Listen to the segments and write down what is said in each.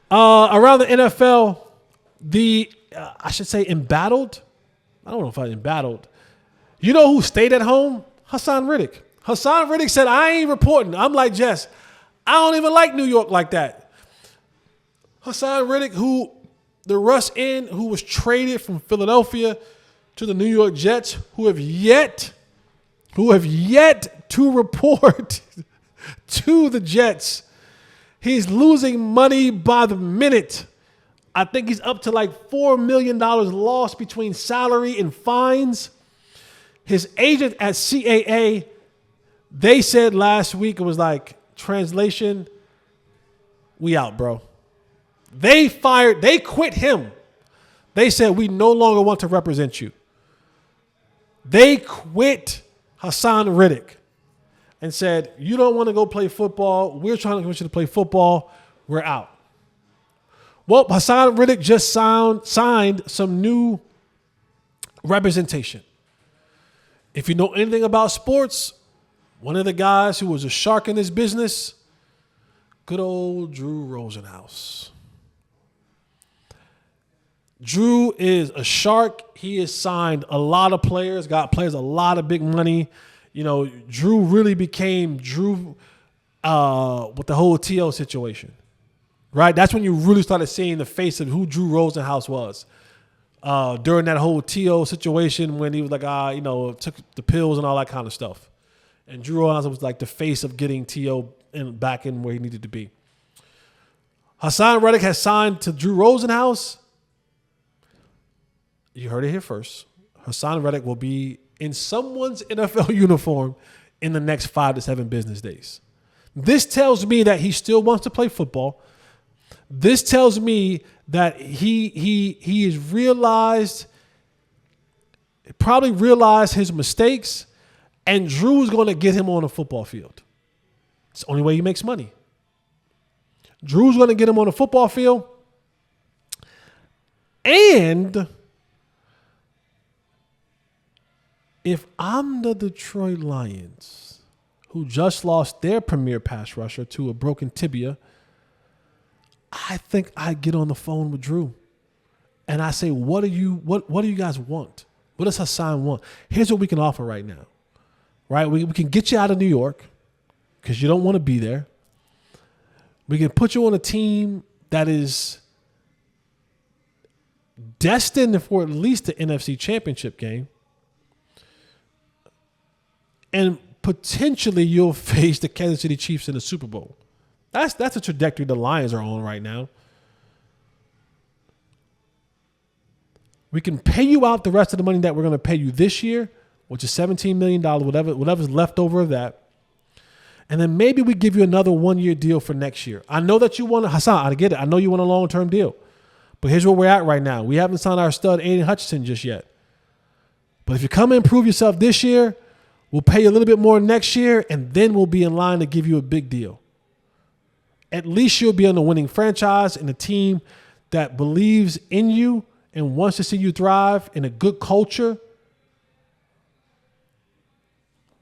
Around the NFL, I should say embattled. I don't know if I embattled. You know who stayed at home? Haason Reddick. Haason Reddick said, I ain't reporting. I'm like, Jess, I don't even like New York like that. Haason Reddick, who was traded from Philadelphia to the New York Jets, who have yet to report to the Jets. He's losing money by the minute. I think he's up to like $4 million lost between salary and fines. His agent at CAA, they said last week, it was like, translation, we out, bro. They quit him. They said, we no longer want to represent you. They quit Haason Reddick and said, you don't want to go play football. We're trying to convince you to play football. We're out. Well, Haason Reddick just signed some new representation. If you know anything about sports, one of the guys who was a shark in this business, good old Drew Rosenhaus. Drew is a shark. He has signed a lot of players, got players a lot of big money. You know, Drew really became Drew with the whole T.O. situation, right? That's when you really started seeing the face of who Drew Rosenhaus was. During that whole T.O. situation when he was like, took the pills and all that kind of stuff. And Drew Rosenhaus was like the face of getting T.O. back in where he needed to be. Haason Reddick has signed to Drew Rosenhaus. You heard it here first. Haason Reddick will be in someone's NFL uniform in the next 5 to 7 business days. This tells me that he still wants to play football. This tells me that he has probably realized his mistakes, and Drew's going to get him on a football field. It's the only way he makes money. Drew's going to get him on a football field, and if I'm the Detroit Lions, who just lost their premier pass rusher to a broken tibia, I think I get on the phone with Drew and I say, what do you guys want? What does Haason want? Here's what we can offer right now, right? We can get you out of New York because you don't want to be there. We can put you on a team that is destined for at least the NFC Championship game. And potentially you'll face the Kansas City Chiefs in the Super Bowl. That's a trajectory the Lions are on right now. We can pay you out the rest of the money that we're going to pay you this year, which is $17 million, whatever's left over of that. And then maybe we give you another 1-year deal for next year. I know that you want Haason, I get it. I know you want a long-term deal. But here's where we're at right now. We haven't signed our stud Aidan Hutchinson just yet. But if you come and prove yourself this year, we'll pay you a little bit more next year, and then we'll be in line to give you a big deal. At least you'll be on a winning franchise and a team that believes in you and wants to see you thrive in a good culture.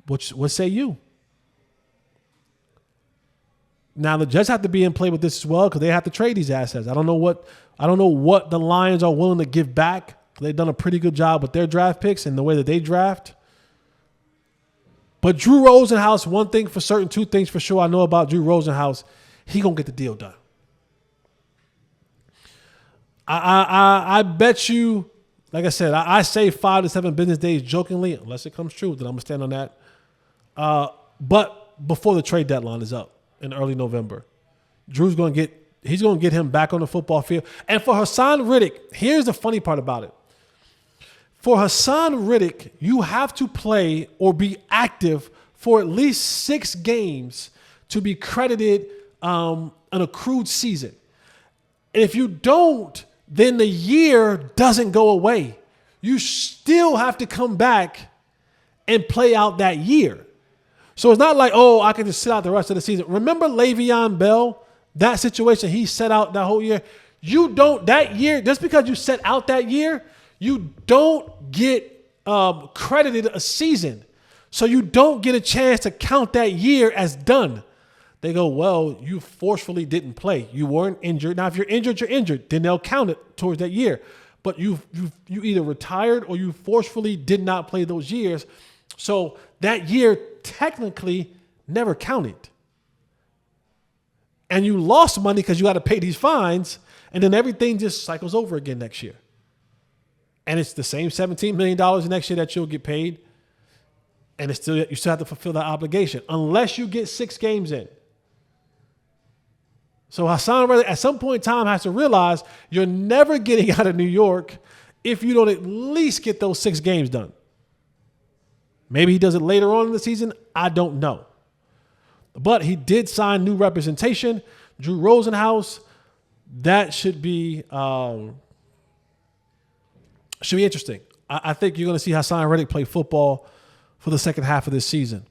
What say you? Now the Jets have to be in play with this as well because they have to trade these assets. I don't know what the Lions are willing to give back. They've done a pretty good job with their draft picks and the way that they draft. But Drew Rosenhaus, one thing for certain, two things for sure I know about Drew Rosenhaus, he gonna get the deal done. I bet you, like I said, I say 5 to 7 business days jokingly, unless it comes true, then I'm gonna stand on that. But before the trade deadline is up in early November, he's gonna get him back on the football field. And for Haason Reddick, here's the funny part about it. For Haason Reddick, you have to play or be active for at least 6 games to be credited an accrued season. And if you don't, then the year doesn't go away. You still have to come back and play out that year. So it's not like, I can just sit out the rest of the season. Remember Le'Veon Bell, that situation, he set out that whole year. You don't, that year, just because you set out that year, you don't get credited a season. So you don't get a chance to count that year as done. They go, well, you forcefully didn't play. You weren't injured. Now, if you're injured, you're injured. Then they'll count it towards that year. But you either retired or you forcefully did not play those years. So that year technically never counted. And you lost money because you got to pay these fines. And then everything just cycles over again next year. And it's the same $17 million next year that you'll get paid. And it's still, you still have to fulfill that obligation unless you get 6 games in. So Haason Reddick at some point in time has to realize you're never getting out of New York if you don't at least get those 6 games done. Maybe he does it later on in the season. I don't know. But he did sign new representation. Drew Rosenhaus. That should be interesting. I think you're going to see Haason Reddick play football for the second half of this season.